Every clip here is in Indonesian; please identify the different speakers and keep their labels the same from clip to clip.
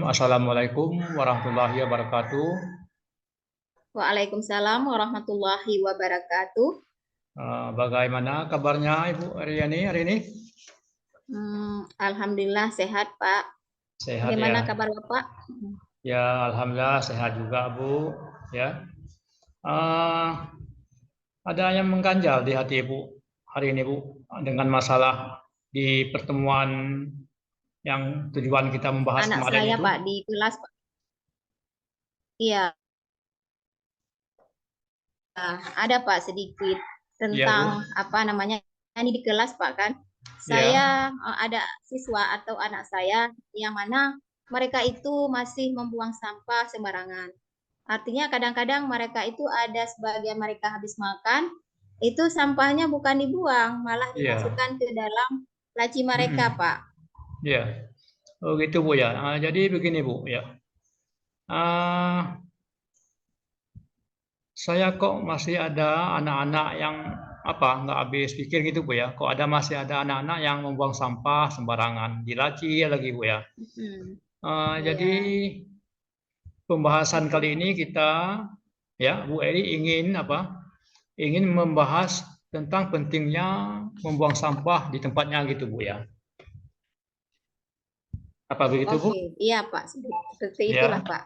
Speaker 1: Assalamualaikum warahmatullahi wabarakatuh.
Speaker 2: Waalaikumsalam warahmatullahi wabarakatuh.
Speaker 1: Bagaimana kabarnya Ibu Aryani hari ini?
Speaker 2: Alhamdulillah sehat, Pak.
Speaker 1: Sehat
Speaker 2: Bagaimana
Speaker 1: ya?
Speaker 2: kabar Bapak?
Speaker 1: Ya, alhamdulillah sehat juga Bu. Ya, Eh, ada yang mengganjal di hati Ibu hari ini Bu dengan masalah di pertemuan yang tujuan kita membahas
Speaker 2: Anak
Speaker 1: kemarin
Speaker 2: saya,
Speaker 1: itu.
Speaker 2: Pak, di kelas, Pak. Iya, ada Pak sedikit
Speaker 1: Iya Bu.
Speaker 2: tentang apa namanya ini di kelas, Pak kan.
Speaker 1: Ya,
Speaker 2: Saya ada siswa atau anak saya yang mana mereka itu masih membuang sampah sembarangan. Artinya kadang-kadang mereka itu ada sebagian mereka habis makan, itu sampahnya bukan dibuang, malah
Speaker 1: iya.
Speaker 2: dimasukkan ke dalam laci mereka,
Speaker 1: Mm-mm.
Speaker 2: Pak.
Speaker 1: Iya. Oh gitu Bu ya. Jadi begini Bu ya. Ah, Saya kok masih ada anak-anak yang apa nggak habis pikir gitu Bu ya. Kok ada masih ada anak-anak yang membuang sampah sembarangan di laci ya lagi Bu ya.
Speaker 2: Hmm,
Speaker 1: Jadi
Speaker 2: iya.
Speaker 1: pembahasan kali ini kita ya Bu Eri ingin apa? Ingin membahas tentang pentingnya membuang sampah di tempatnya gitu Bu ya. Apa begitu Bu?
Speaker 2: Oke, iya Pak, seperti itulah
Speaker 1: Ya.
Speaker 2: Pak.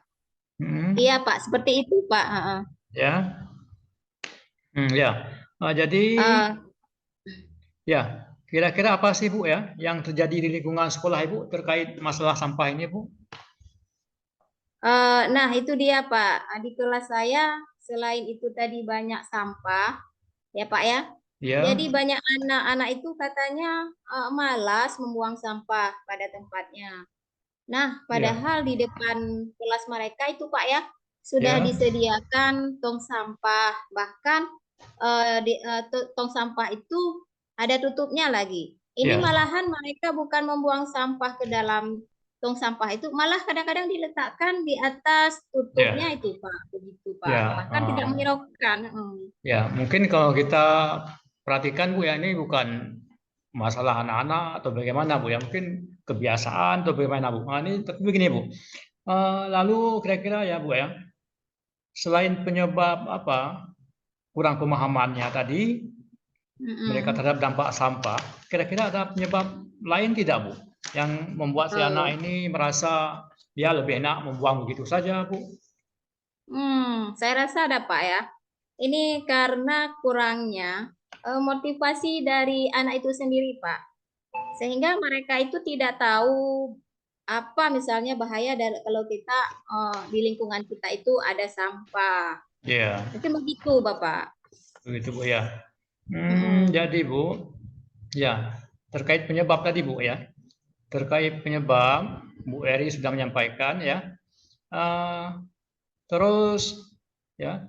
Speaker 2: Iya
Speaker 1: Hmm,
Speaker 2: Pak, seperti itu Pak. Heeh.
Speaker 1: ya. Ya. Jadi
Speaker 2: Eh,
Speaker 1: ya, kira-kira apa sih Bu ya yang terjadi di lingkungan sekolah Ibu terkait masalah sampah ini Bu?
Speaker 2: nah itu dia Pak. Di kelas saya selain itu tadi banyak sampah, ya Pak ya. Jadi
Speaker 1: Ya,
Speaker 2: banyak anak-anak itu katanya malas membuang sampah pada tempatnya. Nah,
Speaker 1: ya,
Speaker 2: padahal di depan kelas mereka itu Pak ya sudah
Speaker 1: ya,
Speaker 2: disediakan tong sampah, bahkan tong sampah itu ada tutupnya lagi. Ini
Speaker 1: ya,
Speaker 2: malahan mereka bukan membuang sampah ke dalam tong sampah itu, malah kadang-kadang diletakkan di atas tutupnya
Speaker 1: ya,
Speaker 2: itu Pak, begitu Pak.
Speaker 1: ya,
Speaker 2: Bahkan tidak menghiraukan.
Speaker 1: ya. Mungkin kalau kita perhatikan Bu ya ini bukan masalah anak-anak atau bagaimana Bu ya. Mungkin kebiasaan atau bagaimana Bu. Ini tapi begini Bu. Lalu kira-kira ya Bu ya, selain penyebab apa kurang pemahamannya tadi mereka
Speaker 2: Mm-mm.
Speaker 1: terhadap dampak sampah, kira-kira ada penyebab lain tidak Bu yang membuat si
Speaker 2: Eh,
Speaker 1: anak ini merasa dia lebih enak membuang begitu saja Bu?
Speaker 2: saya rasa ada Pak ya. Ini karena kurangnya motivasi dari anak itu sendiri, Pak. Sehingga mereka itu tidak tahu apa misalnya bahaya dari kalau kita di lingkungan kita itu ada sampah.
Speaker 1: Iya,
Speaker 2: Mungkin begitu, Bapak.
Speaker 1: begitu Bu ya.
Speaker 2: Mm-mm.
Speaker 1: Jadi Bu, ya terkait penyebab tadi Bu ya, terkait penyebab Bu Eri sudah menyampaikan ya. Eh, Terus ya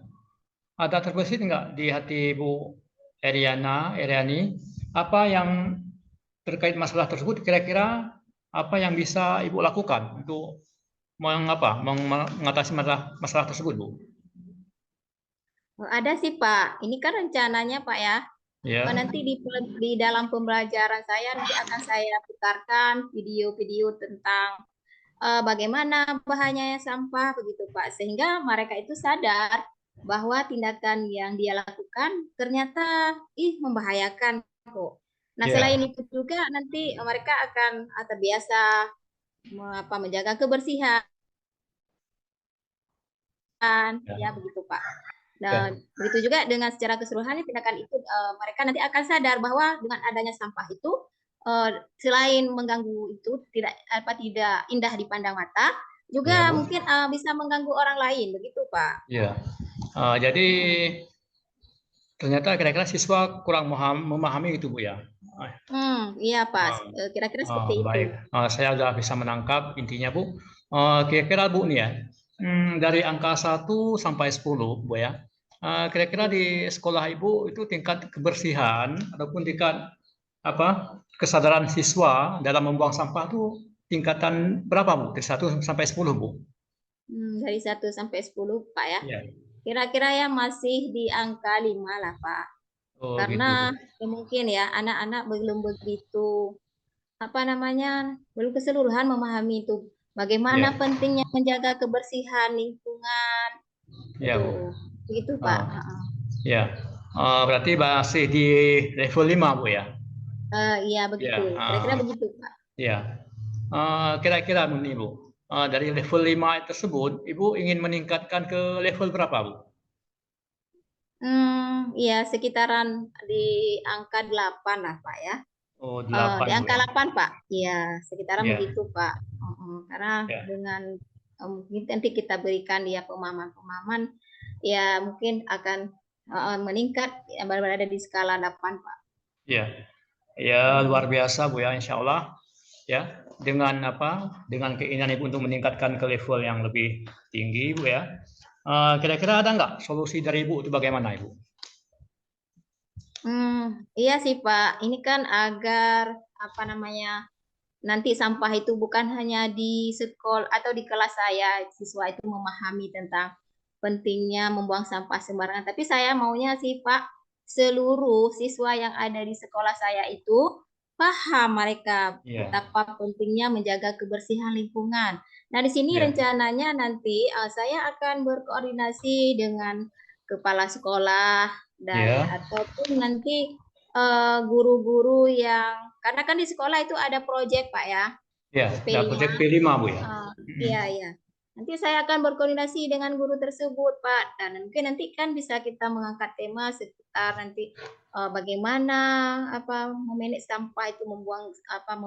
Speaker 1: ada terbesit nggak di hati Bu Eriani, apa yang terkait masalah tersebut kira-kira apa yang bisa Ibu lakukan untuk mengatasi masalah masalah tersebut Bu?
Speaker 2: Ada sih, Pak. Ini kan rencananya, Pak ya.
Speaker 1: Ya,
Speaker 2: Nanti di dalam pembelajaran saya nanti akan saya putarkan video-video tentang bagaimana bahayanya sampah begitu Pak, sehingga mereka itu sadar bahwa tindakan yang dia lakukan ternyata membahayakan kok. Nah, selain
Speaker 1: ya,
Speaker 2: itu juga nanti mereka akan terbiasa menjaga kebersihan ya
Speaker 1: ya,
Speaker 2: begitu Pak. Dan
Speaker 1: ya,
Speaker 2: begitu juga dengan secara keseluruhan tindakan itu mereka nanti akan sadar bahwa dengan adanya sampah itu selain mengganggu itu tidak indah dipandang mata,
Speaker 1: ya
Speaker 2: juga
Speaker 1: Bu.
Speaker 2: mungkin bisa mengganggu orang lain begitu Pak.
Speaker 1: Ya, jadi ternyata kira-kira siswa kurang memahami itu Bu ya.
Speaker 2: Iya Pak.
Speaker 1: Ah,
Speaker 2: Kira-kira seperti itu.
Speaker 1: Baik, saya sudah bisa menangkap intinya Bu. Kira-kira Bu nih ya, dari angka 1 sampai 10 Bu ya, kira-kira di sekolah Ibu itu tingkat kebersihan ataupun tingkat apa kesadaran siswa dalam membuang sampah itu tingkatan berapa Bu? Dari 1 sampai 10 Bu?
Speaker 2: Dari 1 sampai 10 Pak ya.
Speaker 1: Ya.
Speaker 2: Kira-kira ya masih di angka 5 lah Pak.
Speaker 1: Oh
Speaker 2: Karena
Speaker 1: gitu Bu.
Speaker 2: ya mungkin ya anak-anak belum begitu apa namanya belum keseluruhan memahami itu Bagaimana
Speaker 1: Ya,
Speaker 2: pentingnya menjaga kebersihan lingkungan
Speaker 1: ya Bu.
Speaker 2: itu. Begitu, Pak.
Speaker 1: Oh, ya. Berarti masih di level 5 Bu ya?
Speaker 2: Iya
Speaker 1: Ya,
Speaker 2: begitu. Kira-kira begitu, Pak.
Speaker 1: ya. Kira-kira nih Bu, dari level 5 tersebut, Ibu ingin meningkatkan ke level berapa Bu?
Speaker 2: Iya sekitaran di angka 8 lah, Pak ya.
Speaker 1: Oh,
Speaker 2: Di
Speaker 1: 8 Bu
Speaker 2: angka
Speaker 1: ya?
Speaker 2: 8 Pak. Iya, sekitaran
Speaker 1: Ya,
Speaker 2: begitu, Pak. Karena
Speaker 1: ya.
Speaker 2: dengan mungkin nanti kita berikan dia pemahaman-pemahaman, ya mungkin akan meningkat ya, berada di skala 8, Pak.
Speaker 1: Ya, ya luar
Speaker 2: Mm.
Speaker 1: biasa Bu ya, Insya Allah ya. Dengan apa? Dengan keinginan Ibu untuk meningkatkan ke level yang lebih tinggi Bu ya. Kira-kira ada nggak solusi dari Ibu itu bagaimana Ibu?
Speaker 2: Iya sih Pak. Ini kan agar apa namanya nanti sampah itu bukan hanya di sekolah atau di kelas saya, siswa itu memahami tentang pentingnya membuang sampah sembarangan. Tapi saya maunya sih Pak, seluruh siswa yang ada di sekolah saya itu paham mereka
Speaker 1: Ya,
Speaker 2: betapa pentingnya menjaga kebersihan lingkungan. Nah, di sini
Speaker 1: ya,
Speaker 2: rencananya nanti saya akan berkoordinasi dengan kepala sekolah dan
Speaker 1: ya,
Speaker 2: ataupun nanti guru-guru yang karena kan di sekolah itu ada proyek Pak ya,
Speaker 1: ya. Nah,
Speaker 2: SP5.
Speaker 1: proyek P5 Bu ya.
Speaker 2: Iya, iya. Nanti saya akan berkoordinasi dengan guru tersebut, Pak. Dan mungkin nanti kan bisa kita mengangkat tema seputar nanti bagaimana apa memanage sampah itu membuang apa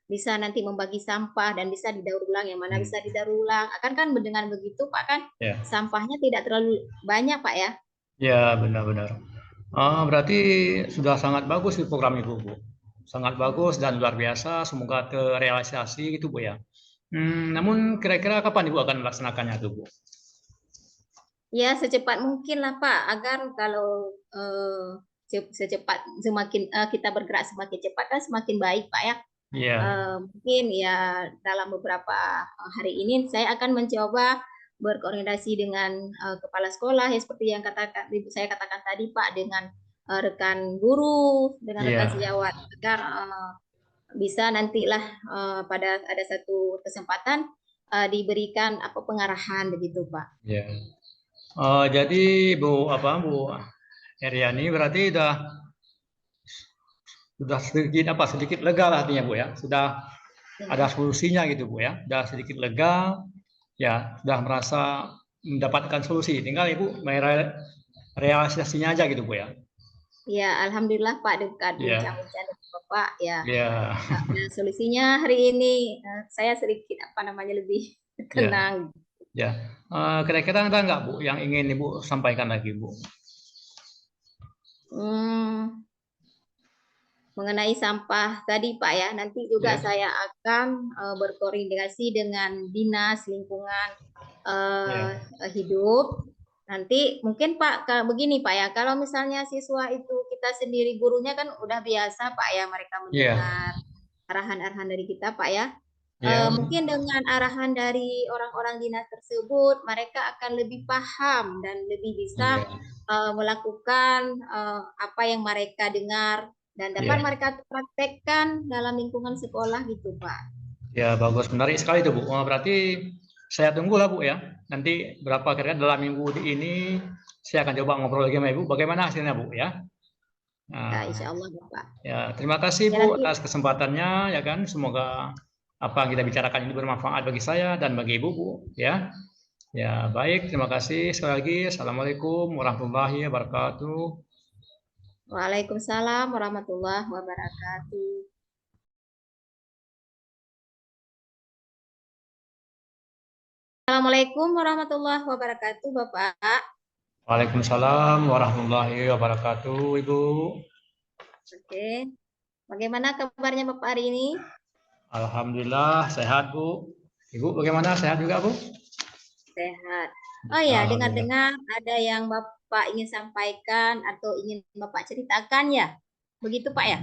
Speaker 2: bisa nanti membagi sampah dan bisa didaur ulang yang mana
Speaker 1: Hmm.
Speaker 2: bisa didaur ulang. Akan kan dengan begitu Pak kan
Speaker 1: Ya,
Speaker 2: sampahnya tidak terlalu banyak, Pak ya.
Speaker 1: ya benar-benar. Berarti sudah sangat bagus di program Ibu Bu. Sangat bagus dan luar biasa. Semoga terrealisasi gitu Bu ya. Namun kira-kira kapan Ibu akan melaksanakannya tuh Bu?
Speaker 2: Ya, secepat mungkin lah Pak, agar kalau secepat semakin kita bergerak semakin cepat kan semakin baik Pak ya.
Speaker 1: Iya,
Speaker 2: Mungkin ya dalam beberapa hari ini saya akan mencoba berkoordinasi dengan kepala sekolah ya seperti yang saya katakan tadi Pak dengan rekan guru, dengan rekan
Speaker 1: iya,
Speaker 2: sejawat agar bisa nantilah pada ada satu kesempatan diberikan apa pengarahan begitu Pak.
Speaker 1: iya. Jadi Bu Heriani berarti sudah sedikit sedikit lega lah artinya Bu ya. Sudah ada
Speaker 2: Ya.
Speaker 1: solusinya gitu Bu ya. Sudah sedikit lega, ya sudah merasa mendapatkan solusi. Tinggal Ibu realisasinya aja gitu Bu ya.
Speaker 2: Ya, alhamdulillah Pak dekat
Speaker 1: Iya,
Speaker 2: bincang-bincang dengan Bapak ya.
Speaker 1: iya,
Speaker 2: Nah, solusinya hari ini saya sedikit apa namanya lebih
Speaker 1: iya,
Speaker 2: tenang.
Speaker 1: ya. Kira-kira ada nggak Bu yang ingin Ibu sampaikan lagi Bu?
Speaker 2: Hmm, mengenai sampah tadi Pak ya, nanti juga
Speaker 1: Ya,
Speaker 2: saya akan berkoordinasi dengan Dinas Lingkungan eh,
Speaker 1: ya,
Speaker 2: Hidup. Nanti mungkin Pak, begini Pak ya, kalau misalnya siswa itu kita sendiri gurunya kan udah biasa Pak ya mereka
Speaker 1: ya,
Speaker 2: mendengar arahan-arahan dari kita Pak ya.
Speaker 1: ya,
Speaker 2: Mungkin dengan arahan dari orang-orang dinas tersebut, mereka akan lebih paham dan lebih bisa
Speaker 1: ya,
Speaker 2: melakukan apa yang mereka dengar dan dapat
Speaker 1: ya.
Speaker 2: mereka praktekkan dalam lingkungan sekolah gitu, Pak.
Speaker 1: Ya, bagus. Menarik sekali itu, Bu. Berarti saya tunggu lah, Bu, ya. Nanti berapa kira-kira dalam minggu ini saya akan coba ngobrol lagi sama Ibu. Bagaimana hasilnya, Bu, ya?
Speaker 2: Ya,
Speaker 1: Nah,
Speaker 2: insya Allah, Bapak.
Speaker 1: ya, terima kasih,
Speaker 2: Ya
Speaker 1: Bu,
Speaker 2: nanti,
Speaker 1: atas kesempatannya, ya kan. Semoga apa yang kita bicarakan ini bermanfaat bagi saya dan bagi Ibu, Bu, ya. Ya, baik. Terima kasih sekali lagi. Assalamualaikum warahmatullahi wabarakatuh.
Speaker 2: Waalaikumsalam warahmatullahi wabarakatuh. Assalamualaikum warahmatullahi wabarakatuh, Bapak.
Speaker 1: Waalaikumsalam warahmatullahi wabarakatuh, Ibu.
Speaker 2: Oke, bagaimana kabarnya Bapak hari ini?
Speaker 1: Alhamdulillah sehat, Bu. Ibu bagaimana? Sehat juga, Bu?
Speaker 2: Sehat. Oh ya,
Speaker 1: Alhamdulillah.
Speaker 2: dengar-dengar ada yang Bapak ingin sampaikan atau ingin Bapak ceritakan ya? Begitu, Pak ya?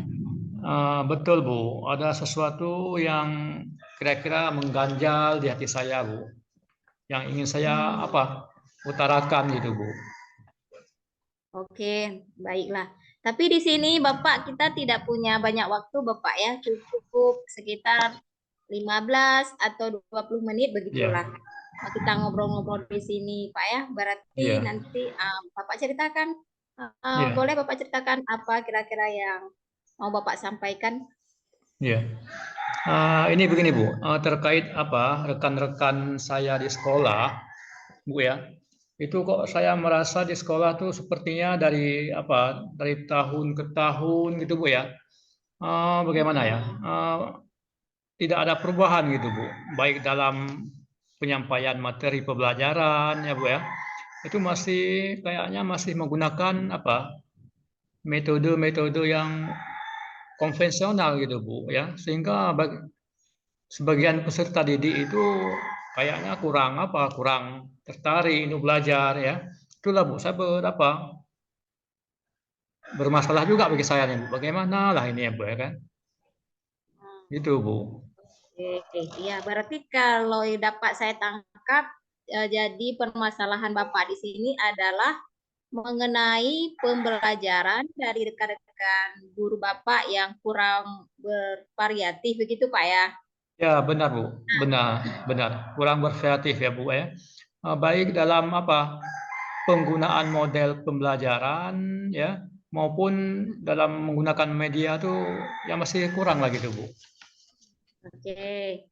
Speaker 1: Betul, Bu. Ada sesuatu yang kira-kira mengganjal di hati saya, Bu. Yang ingin saya
Speaker 2: Hmm.
Speaker 1: utarakan gitu, Bu.
Speaker 2: Oke, baiklah. Tapi di sini Bapak kita tidak punya banyak waktu Bapak ya, cukup sekitar 15 atau 20 menit begitulah.
Speaker 1: Ya,
Speaker 2: Kita ngobrol-ngobrol di sini, Pak ya. Berarti
Speaker 1: ya,
Speaker 2: nanti Bapak ceritakan, boleh
Speaker 1: ya,
Speaker 2: Bapak ceritakan apa kira-kira yang mau Bapak sampaikan?
Speaker 1: ya. Ini begini Bu, terkait apa rekan-rekan saya di sekolah, Bu ya. Itu kok saya merasa di sekolah tuh sepertinya dari apa dari tahun ke tahun gitu Bu ya. Bagaimana ya?
Speaker 2: Hmm.
Speaker 1: Tidak ada perubahan gitu Bu, baik dalam penyampaian materi pembelajaran ya Bu ya. Itu masih kayaknya masih menggunakan apa metode-metode yang konvensional gitu Bu ya. Sehingga sebagian peserta didik itu kayaknya kurang tertarik untuk belajar ya. Itulah Bu, saya bermasalah juga bagi saya nih Bu. Bagaimana lah ini ya Bu ya kan? Gitu Bu.
Speaker 2: Oke, ya berarti kalau dapat saya tangkap, jadi permasalahan Bapak di sini adalah mengenai pembelajaran dari rekan-rekan guru Bapak yang kurang bervariatif begitu Pak ya?
Speaker 1: Ya benar Bu, benar benar kurang berkreatif ya Bu ya. Baik dalam apa penggunaan model pembelajaran ya maupun dalam menggunakan media tuh yang masih kurang lagi tuh Bu.
Speaker 2: Oke.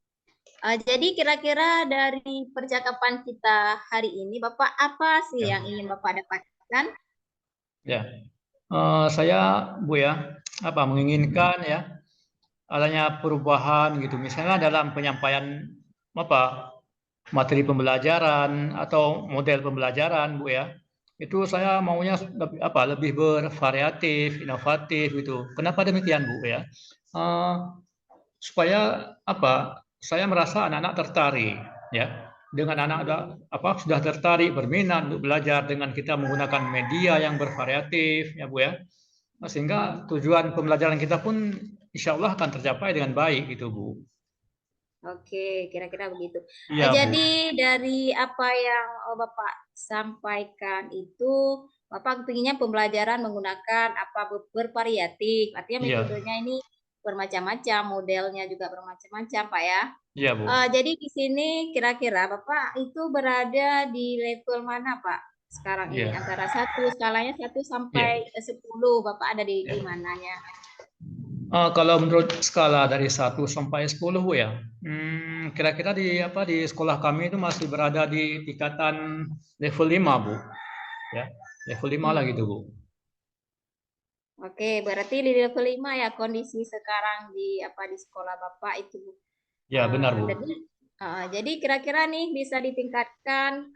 Speaker 2: Jadi kira-kira dari percakapan kita hari ini, Bapak apa sih yang
Speaker 1: Ya,
Speaker 2: ingin Bapak dapatkan?
Speaker 1: ya. Saya Bu ya apa menginginkan ya adanya perubahan gitu misalnya dalam penyampaian apa materi pembelajaran atau model pembelajaran Bu ya. Itu saya maunya lebih bervariatif, inovatif gitu. Kenapa demikian Bu ya? Eh, supaya apa? Saya merasa anak-anak tertarik ya. Dengan anak sudah tertarik berminat untuk belajar dengan kita menggunakan media yang bervariatif ya Bu ya. Sehingga tujuan pembelajaran kita pun insya Allah akan tercapai dengan baik gitu Bu.
Speaker 2: Oke, kira-kira begitu.
Speaker 1: Iya Bu.
Speaker 2: Jadi dari apa yang Bapak sampaikan itu, Bapak inginnya pembelajaran menggunakan apa bervariatif. Artinya
Speaker 1: Iya,
Speaker 2: metodenya ini bermacam-macam, modelnya juga bermacam-macam, Pak ya.
Speaker 1: iya Bu.
Speaker 2: Jadi di sini kira-kira Bapak itu berada di level mana, Pak? Sekarang ini
Speaker 1: Iya,
Speaker 2: antara satu skalanya 1 sampai
Speaker 1: iya.
Speaker 2: 10, Bapak ada di
Speaker 1: Iya.
Speaker 2: mananya?
Speaker 1: Kalau menurut skala dari 1 sampai 10 Bu ya, kira-kira di apa di sekolah kami itu masih berada di tingkatan level 5 Bu, ya. Level 5 lah gitu
Speaker 2: Hmm.
Speaker 1: Bu.
Speaker 2: Oke, berarti di level 5 ya kondisi sekarang di sekolah Bapak itu.
Speaker 1: Ya, benar Bu.
Speaker 2: Jadi kira-kira nih bisa ditingkatkan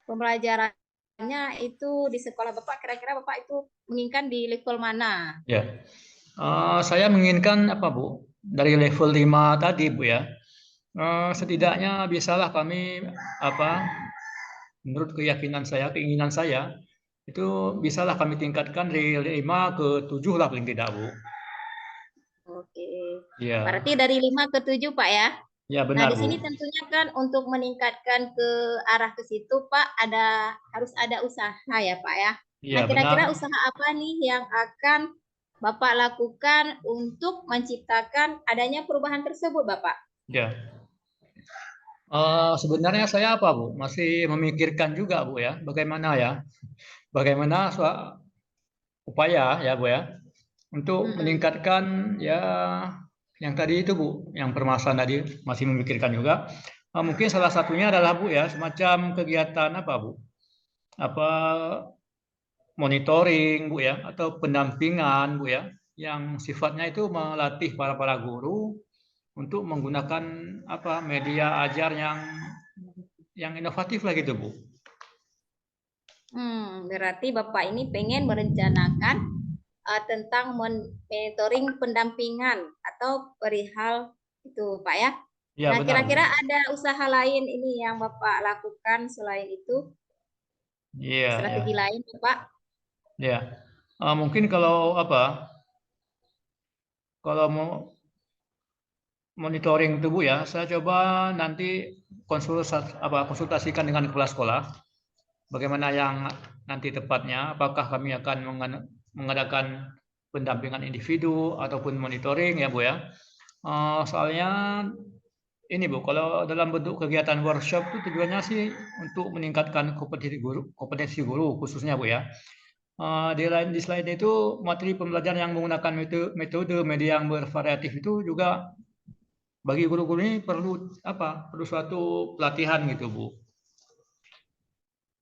Speaker 2: pembelajarannya itu di sekolah Bapak, kira-kira Bapak itu menginginkan di level mana?
Speaker 1: Ya. Saya menginginkan apa Bu? Dari level 5 tadi Bu ya.
Speaker 2: Hmm.
Speaker 1: Setidaknya bisalah kami apa menurut keyakinan saya, keinginan saya itu bisalah kami tingkatkan dari 5 ke 7 lah paling tidak Bu.
Speaker 2: Oke.
Speaker 1: Ya,
Speaker 2: Berarti dari 5 ke 7 Pak ya?
Speaker 1: ya
Speaker 2: Nah,
Speaker 1: benar
Speaker 2: di sini
Speaker 1: Bu.
Speaker 2: tentunya kan untuk meningkatkan ke arah ke situ, Pak, harus ada usaha ya, Pak ya. Nah,
Speaker 1: Ya
Speaker 2: kira-kira
Speaker 1: benar.
Speaker 2: usaha apa nih yang akan Bapak lakukan untuk menciptakan adanya perubahan tersebut, Bapak?
Speaker 1: Ya. Sebenarnya saya apa Bu? Masih memikirkan juga Bu ya, bagaimana ya, bagaimana upaya ya Bu ya, untuk
Speaker 2: Mm-mm.
Speaker 1: meningkatkan ya yang tadi itu Bu, yang permasalahan tadi masih memikirkan juga. Mungkin salah satunya adalah Bu ya, semacam kegiatan apa Bu? Apa monitoring Bu ya, atau pendampingan Bu ya, yang sifatnya itu melatih para para guru untuk menggunakan apa media ajar yang inovatif lah gitu Bu.
Speaker 2: Berarti Bapak ini pengen merencanakan tentang monitoring pendampingan atau perihal itu, Pak ya.
Speaker 1: Iya
Speaker 2: Nah,
Speaker 1: benar Bu.
Speaker 2: kira-kira ada usaha lain ini yang Bapak lakukan selain itu,
Speaker 1: Iya, ya,
Speaker 2: strategi lain, Pak?
Speaker 1: ya. Mungkin kalau apa, kalau mau monitoring tubuh ya, saya coba nanti konsultasikan dengan kepala sekolah, bagaimana yang nanti tepatnya, apakah kami akan mengadakan pendampingan individu ataupun monitoring ya Bu ya. Soalnya ini Bu, kalau dalam bentuk kegiatan workshop itu tujuannya sih untuk meningkatkan kompetensi guru khususnya Bu ya. Di slide itu materi pembelajaran yang menggunakan metode media yang bervariatif itu juga bagi guru-guru ini perlu apa? Perlu suatu pelatihan gitu Bu.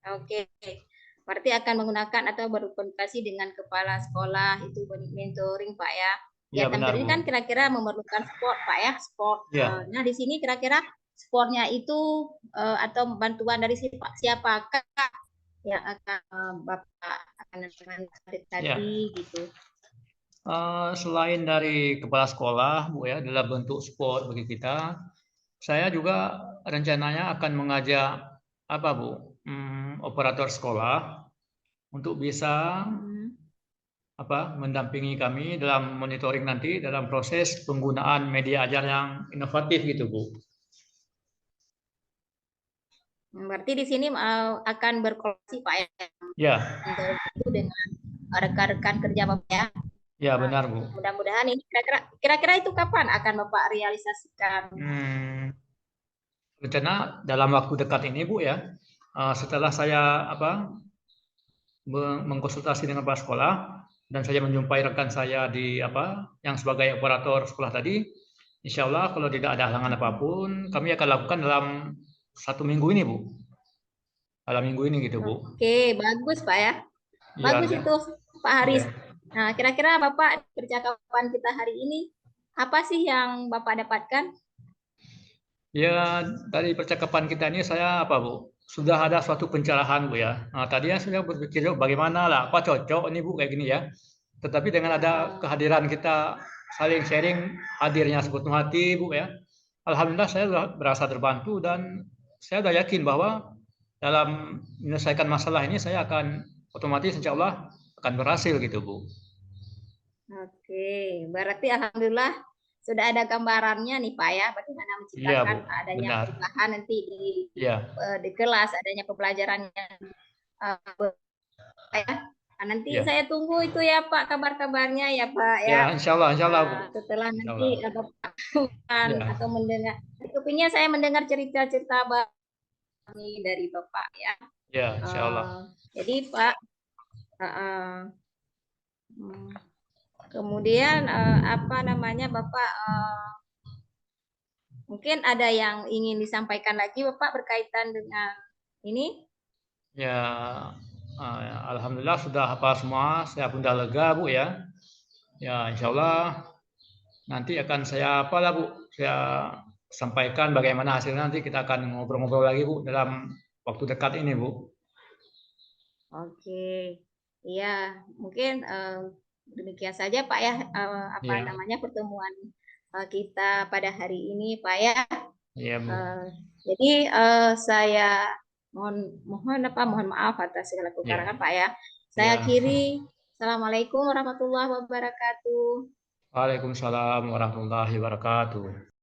Speaker 2: Oke. Berarti akan menggunakan atau berkomunikasi dengan kepala sekolah itu mentoring Pak ya.
Speaker 1: Iya
Speaker 2: Kegiatan
Speaker 1: benar
Speaker 2: mentoring
Speaker 1: Bu.
Speaker 2: kan kira-kira memerlukan sport Pak ya, sport.
Speaker 1: Iya.
Speaker 2: Nah di sini kira-kira sportnya itu atau bantuan dari siapakah yang akan Bapak akan
Speaker 1: Ya.
Speaker 2: tadi gitu.
Speaker 1: Selain dari kepala sekolah, Bu ya, dalam bentuk sport bagi kita, saya juga rencananya akan mengajak apa, Bu, operator sekolah untuk bisa apa mendampingi kami dalam monitoring nanti dalam proses penggunaan media ajar yang inovatif gitu, Bu.
Speaker 2: Berarti di sini akan berkolaborasi Pak ya,
Speaker 1: Ya,
Speaker 2: mentoring itu dengan rekan-rekan kerja Bapak ya.
Speaker 1: ya benar, Bu.
Speaker 2: Mudah-mudahan ini kira-kira itu kapan akan Bapak realisasikan?
Speaker 1: Hmm, rencana dalam waktu dekat ini, Bu ya, setelah saya apa mengkonsultasi dengan kepala sekolah dan saya menjumpai rekan saya di apa yang sebagai operator sekolah tadi, insya Allah kalau tidak ada halangan apapun, kami akan lakukan dalam 1 minggu ini, Bu. Dalam minggu ini gitu, Bu.
Speaker 2: Oke, bagus Pak ya.
Speaker 1: Iya,
Speaker 2: Bagus
Speaker 1: ya.
Speaker 2: itu Pak Haris.
Speaker 1: Iya.
Speaker 2: Nah, kira-kira Bapak percakapan kita hari ini apa sih yang Bapak dapatkan?
Speaker 1: Ya, dari percakapan kita ini saya apa, Bu? Sudah ada suatu pencerahan, Bu ya. Nah, tadinya saya berpikir bagaimana lah, apa cocok ini Bu kayak gini ya. Tetapi dengan ada kehadiran kita saling sharing, hadirnya sepenuh hati, Bu ya. Alhamdulillah saya berasa terbantu dan saya sudah yakin bahwa dalam menyelesaikan masalah ini saya akan otomatis insya Allah akan berhasil gitu, Bu.
Speaker 2: Oke, berarti alhamdulillah sudah ada gambarannya nih Pak ya, bagaimana
Speaker 1: Iya, Bu.
Speaker 2: menciptakan adanya
Speaker 1: Benar.
Speaker 2: perubahan nanti
Speaker 1: Iya.
Speaker 2: di kelas, adanya pembelajarannya ya. Nah, nanti
Speaker 1: Iya.
Speaker 2: saya tunggu itu ya Pak kabar-kabarnya ya Pak
Speaker 1: Ya,
Speaker 2: ya.
Speaker 1: insya Allah, Bu.
Speaker 2: Setelah
Speaker 1: Insya
Speaker 2: nanti
Speaker 1: Allah.
Speaker 2: Bapak
Speaker 1: Ya.
Speaker 2: atau mendengar, kepingin saya mendengar cerita-cerita dari Bapak ya.
Speaker 1: Ya, insya Allah.
Speaker 2: Jadi Pak, kemudian apa namanya Bapak mungkin ada yang ingin disampaikan lagi Bapak berkaitan dengan ini?
Speaker 1: Ya, alhamdulillah sudah apa semua. Saya pun sudah lega, Bu ya. Ya, insya Allah nanti akan saya apalah, Bu. Saya sampaikan bagaimana hasilnya nanti kita akan ngobrol-ngobrol lagi, Bu, dalam waktu dekat ini, Bu.
Speaker 2: Oke, iya mungkin demikian saja Pak ya apa
Speaker 1: Iya,
Speaker 2: namanya pertemuan kita pada hari ini Pak ya.
Speaker 1: iya, Bu.
Speaker 2: Jadi saya mohon maaf atas segala
Speaker 1: Iya,
Speaker 2: kekurangan Pak ya. Saya
Speaker 1: iya.
Speaker 2: akhiri. Assalamualaikum warahmatullahi wabarakatuh.
Speaker 1: Waalaikumsalam warahmatullahi wabarakatuh.